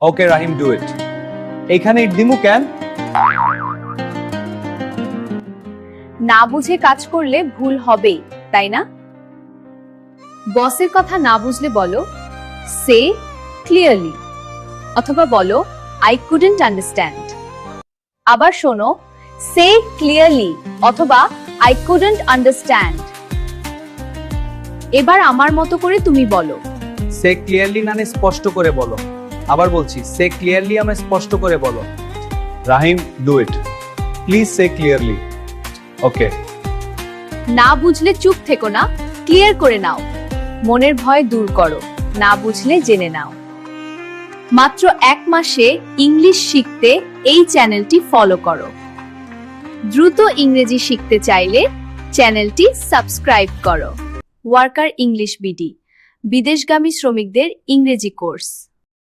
ওকে রাহিম, do ইট। এইখানে ইট দিমু কেন? না বুঝে কাজ করলে ভুল হবেই, তাই না? বসের কথা না বুঝলে বলো সে ক্লিয়ারলি, অথবা বলো আই কুডন্ট আন্ডারস্ট্যান্ড। আবার শোনো, সে ক্লিয়ারলি অথবা আই কুডন্ট আন্ডারস্ট্যান্ড। এবার আমার মতো করে তুমি বলো। সে ক্লিয়ারলি মানে স্পষ্ট করে বলো। আবার বলছি, সে ক্লিয়ারলি মানে স্পষ্ট করে বলো। Rahim, do it please, say clearly. Okay. না বুঝলে চুপ থেকো না, ক্লিয়ার করে নাও। মনের ভয় দূর করো, না বুঝলে জেনে নাও। মাত্র 1 মাসে ইংলিশ শিখতে এই চ্যানেলটি ফলো করো। দ্রুত ইংরেজি শিখতে চাইলে চ্যানেলটি সাবস্ক্রাইব করো। ওয়ার্কার ইংলিশ বিডি, বিদেশগামী শ্রমিকদের ইংরেজি কোর্স।